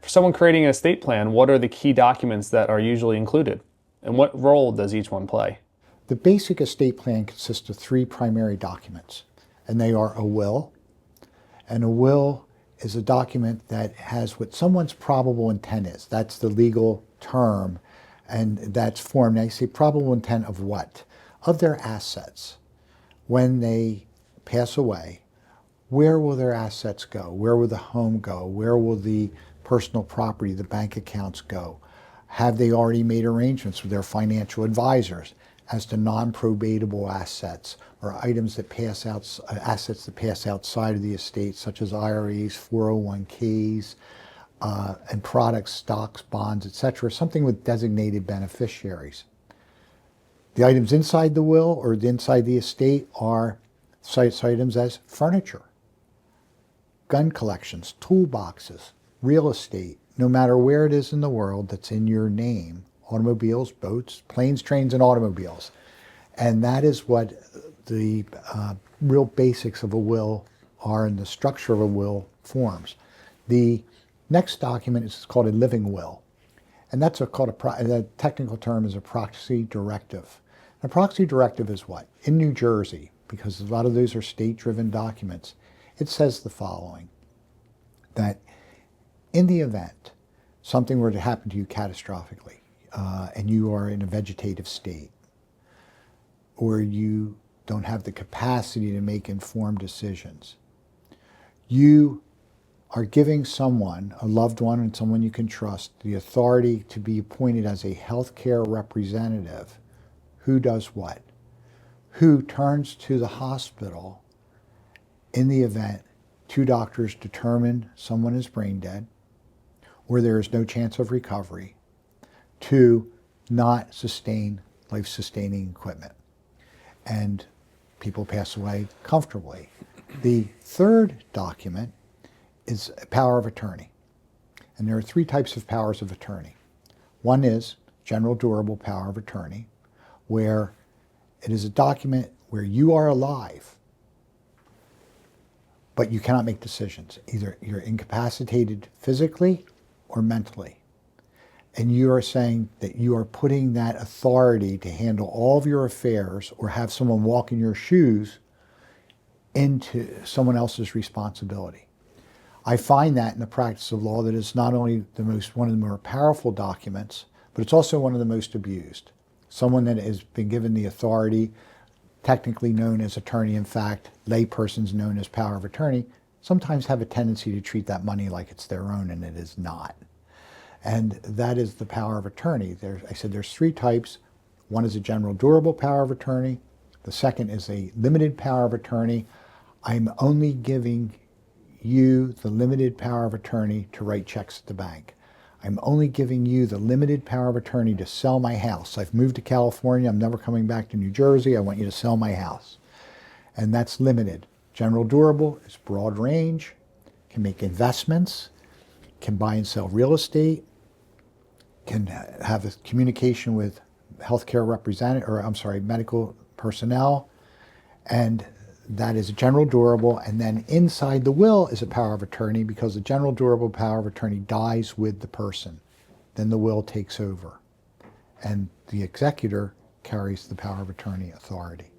For someone creating an estate plan, what are the key documents that are usually included? And what role does each one play? The basic estate plan consists of three primary documents, and they are a will. And a will is a document that has what someone's probable intent is. That's the legal term, and that's formed. Now you say probable intent of what? Of their assets. When they pass away, where will their assets go? Where will the home go? Where will the personal property, the bank accounts go? Have they already made arrangements with their financial advisors as to non-probatable assets or items that pass out, assets that pass outside of the estate, such as IRAs, 401ks, and products, stocks, bonds, etc., something with designated beneficiaries. The items inside the will or inside the estate are such items as furniture, gun collections, toolboxes, real estate, no matter where it is in the world that's in your name, automobiles, boats, planes, trains, and automobiles. And that is what the real basics of a will are, and the structure of a will forms. The next document is called a living will. And that's the technical term is a proxy directive. A proxy directive is what? In New Jersey, because a lot of those are state-driven documents, it says the following, that in the event something were to happen to you catastrophically, and you are in a vegetative state, or you don't have the capacity to make informed decisions, you are giving someone, a loved one and someone you can trust, the authority to be appointed as a healthcare representative. Who does what? Who turns to the hospital in the event two doctors determine someone is brain dead or there is no chance of recovery, to not sustain life-sustaining equipment, and people pass away comfortably. The third document is a power of attorney. And there are three types of powers of attorney. One is general durable power of attorney, where it is a document where you are alive, but you cannot make decisions. Either you're incapacitated physically or mentally. And you are saying that you are putting that authority to handle all of your affairs or have someone walk in your shoes into someone else's responsibility. I find that in the practice of law that it's not only one of the more powerful documents, but it's also one of the most abused. Someone that has been given the authority, technically known as attorney in fact, laypersons known as power of attorney, sometimes have a tendency to treat that money like it's their own, and it is not. And that is the power of attorney. I said there's three types. One is a general durable power of attorney. The second is a limited power of attorney. I'm only giving you the limited power of attorney to write checks at the bank. I'm only giving you the limited power of attorney to sell my house. I've moved to California. I'm never coming back to New Jersey. I want you to sell my house. And that's limited. General durable is broad range, can make investments, can buy and sell real estate, can have a communication with healthcare medical personnel, and that is a general durable. And then inside the will is a power of attorney, because the general durable power of attorney dies with the person. Then the will takes over, and the executor carries the power of attorney authority.